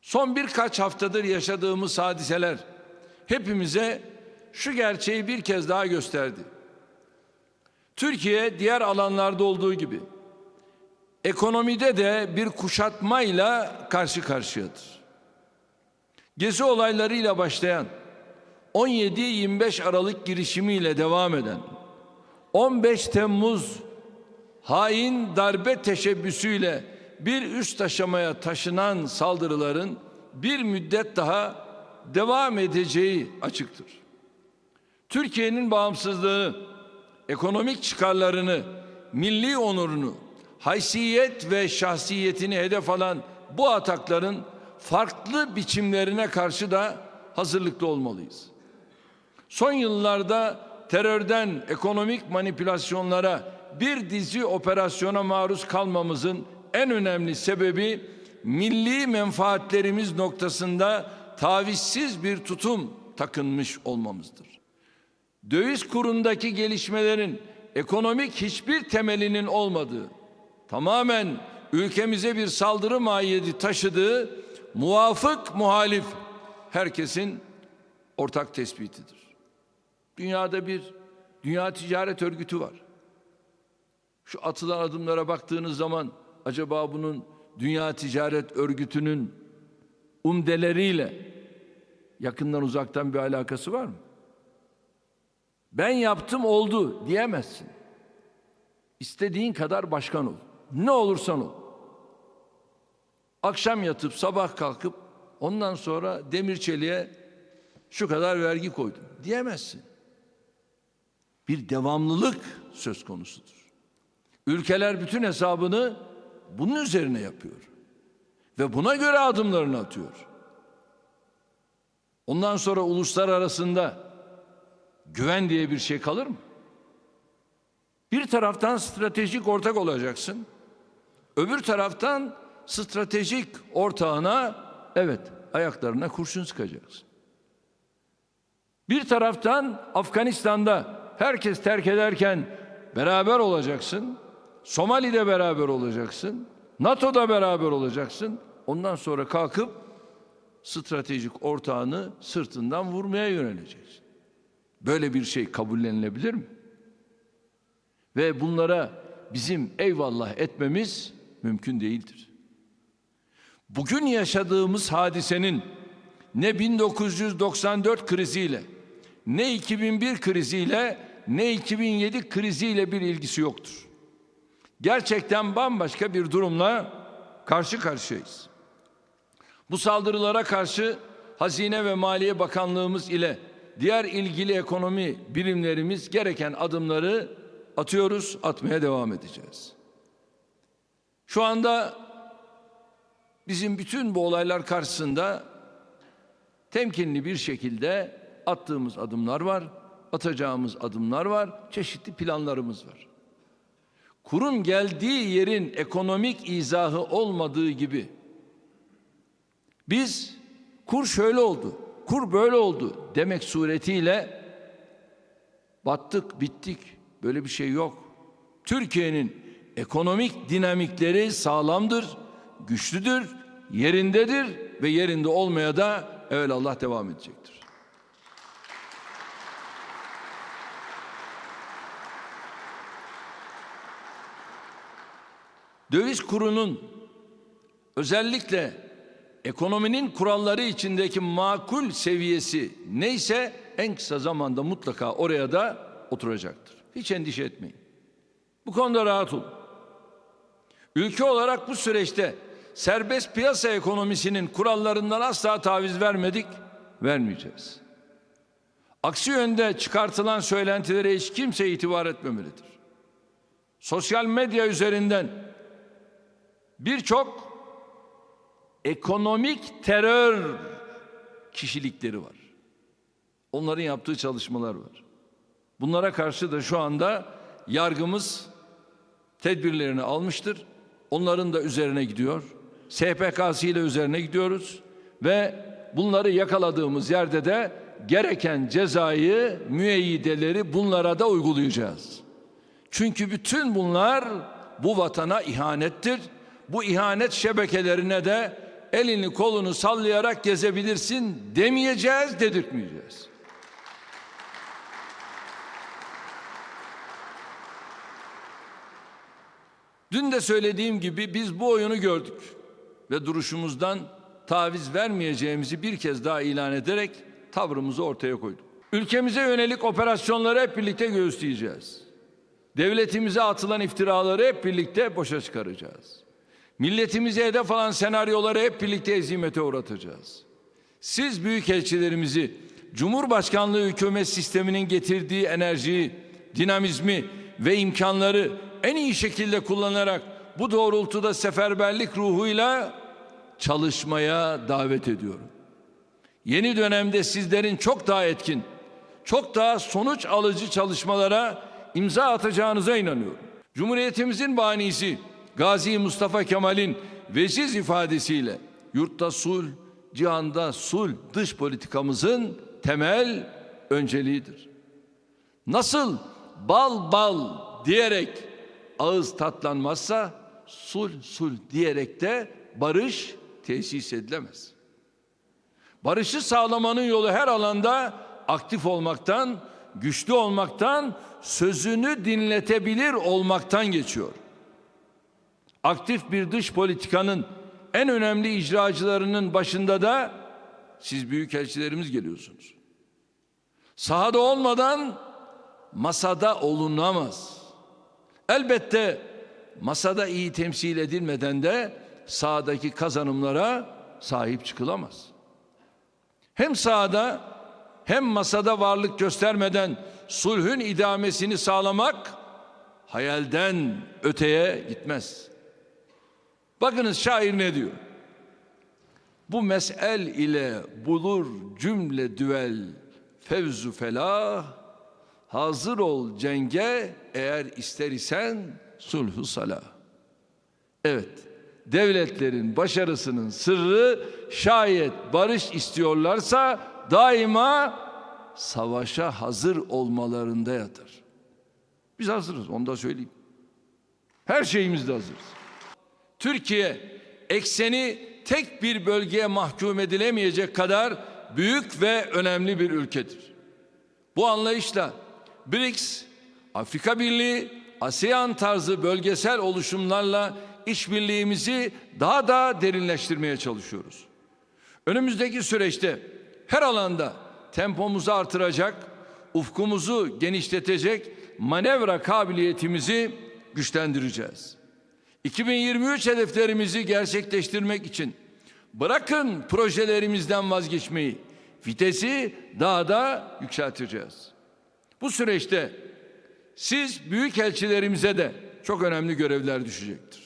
Son birkaç haftadır yaşadığımız hadiseler hepimize şu gerçeği bir kez daha gösterdi. Türkiye diğer alanlarda olduğu gibi ekonomide de bir kuşatmayla karşı karşıyadır. Gezi olaylarıyla başlayan, 17-25 Aralık girişimiyle devam eden, 15 Temmuz hain darbe teşebbüsüyle bir üst aşamaya taşınan saldırıların bir müddet daha devam edeceği açıktır. Türkiye'nin bağımsızlığını, ekonomik çıkarlarını, milli onurunu, haysiyet ve şahsiyetini hedef alan bu atakların farklı biçimlerine karşı da hazırlıklı olmalıyız. Son yıllarda terörden ekonomik manipülasyonlara, bir dizi operasyona maruz kalmamızın en önemli sebebi milli menfaatlerimiz noktasında tavizsiz bir tutum takınmış olmamızdır. Döviz kurundaki gelişmelerin ekonomik hiçbir temelinin olmadığı, tamamen ülkemize bir saldırı mahiyeti taşıdığı muvafık muhalif herkesin ortak tespitidir. Dünyada bir Dünya Ticaret Örgütü var. Şu atılan adımlara baktığınız zaman acaba bunun Dünya Ticaret Örgütü'nün umdeleriyle yakından uzaktan bir alakası var mı? Ben yaptım oldu diyemezsin. İstediğin kadar başkan ol. Ne olursan ol. Akşam yatıp sabah kalkıp ondan sonra demir çeliğe şu kadar vergi koydum diyemezsin. Bir devamlılık söz konusudur. Ülkeler bütün hesabını bunun üzerine yapıyor. Ve buna göre adımlarını atıyor. Ondan sonra uluslar arasında güven diye bir şey kalır mı? Bir taraftan stratejik ortak olacaksın. Öbür taraftan stratejik ortağına ayaklarına kurşun sıkacaksın. Bir taraftan Afganistan'da herkes terk ederken beraber olacaksın. Somali'de beraber olacaksın. NATO'da beraber olacaksın. Ondan sonra kalkıp stratejik ortağını sırtından vurmaya yöneleceksin. Böyle bir şey kabullenilebilir mi? Ve bunlara bizim eyvallah etmemiz mümkün değildir. Bugün yaşadığımız hadisenin ne 1994 kriziyle, ne 2001 kriziyle, ne 2007 kriziyle bir ilgisi yoktur. Gerçekten bambaşka bir durumla karşı karşıyayız. Bu saldırılara karşı Hazine ve Maliye Bakanlığımız ile diğer ilgili ekonomi birimlerimiz gereken adımları atıyoruz, atmaya devam edeceğiz. Şu anda bizim bütün bu olaylar karşısında temkinli bir şekilde attığımız adımlar var, atacağımız adımlar var, çeşitli planlarımız var. Kurun geldiği yerin ekonomik izahı olmadığı gibi biz kur şöyle oldu, kur böyle oldu demek suretiyle battık, bittik. Böyle bir şey yok. Türkiye'nin ekonomik dinamikleri sağlamdır, güçlüdür, yerindedir ve yerinde olmaya da evelallah devam edecektir. Döviz kurunun özellikle ekonominin kuralları içindeki makul seviyesi neyse en kısa zamanda mutlaka oraya da oturacaktır. Hiç endişe etmeyin. Bu konuda rahat olun. Ülke olarak bu süreçte serbest piyasa ekonomisinin kurallarından asla taviz vermedik, vermeyeceğiz. Aksi yönde çıkartılan söylentilere hiç kimse itibar etmemelidir. Sosyal medya üzerinden birçok ekonomik terör kişilikleri var. Onların yaptığı çalışmalar var. Bunlara karşı da şu anda yargımız tedbirlerini almıştır. Onların da üzerine gidiyor. SPK'sı ile üzerine gidiyoruz ve bunları yakaladığımız yerde de gereken cezayı, müeyyideleri bunlara da uygulayacağız. Çünkü bütün bunlar bu vatana ihanettir. Bu ihanet şebekelerine de elini kolunu sallayarak gezebilirsin demeyeceğiz, dedirtmeyeceğiz. Dün de söylediğim gibi biz bu oyunu gördük ve duruşumuzdan taviz vermeyeceğimizi bir kez daha ilan ederek tavrımızı ortaya koyduk. Ülkemize yönelik operasyonları hep birlikte göğüsleyeceğiz. Devletimize atılan iftiraları hep birlikte boşa çıkaracağız. Milletimize hedef alan senaryoları hep birlikte hezimete uğratacağız. Siz büyükelçilerimizi Cumhurbaşkanlığı hükümet sisteminin getirdiği enerjiyi, dinamizmi ve imkanları en iyi şekilde kullanarak bu doğrultuda seferberlik ruhuyla çalışmaya davet ediyorum. Yeni dönemde sizlerin çok daha etkin, çok daha sonuç alıcı çalışmalara imza atacağınıza inanıyorum. Cumhuriyetimizin banisi Gazi Mustafa Kemal'in veciz ifadesiyle yurtta sulh, cihanda sulh dış politikamızın temel önceliğidir. Nasıl bal bal diyerek ağız tatlanmazsa sulh sulh diyerek de barış tesis edilemez. Barışı sağlamanın yolu her alanda aktif olmaktan, güçlü olmaktan, sözünü dinletebilir olmaktan geçiyor. Aktif bir dış politikanın en önemli icracılarının başında da siz büyükelçilerimiz geliyorsunuz. Sahada olmadan masada olunamaz. Elbette masada iyi temsil edilmeden de sahadaki kazanımlara sahip çıkılamaz. Hem sahada hem masada varlık göstermeden sulhün idamesini sağlamak hayalden öteye gitmez. Bakınız şair ne diyor? Bu mes'el ile bulur cümle düvel fevzu felah, hazır ol cenge eğer ister isen sulhu salah. Evet, devletlerin başarısının sırrı şayet barış istiyorlarsa daima savaşa hazır olmalarında yatar. Biz hazırız, onu da söyleyeyim. Her şeyimizde hazırız. Türkiye ekseni tek bir bölgeye mahkum edilemeyecek kadar büyük ve önemli bir ülkedir. Bu anlayışla BRICS, Afrika Birliği, ASEAN tarzı bölgesel oluşumlarla işbirliğimizi daha da derinleştirmeye çalışıyoruz. Önümüzdeki süreçte her alanda tempomuzu artıracak, ufkumuzu genişletecek manevra kabiliyetimizi güçlendireceğiz. 2023 hedeflerimizi gerçekleştirmek için bırakın projelerimizden vazgeçmeyi, vitesi daha da yükselteceğiz. Bu süreçte siz büyükelçilerimize de çok önemli görevler düşecektir.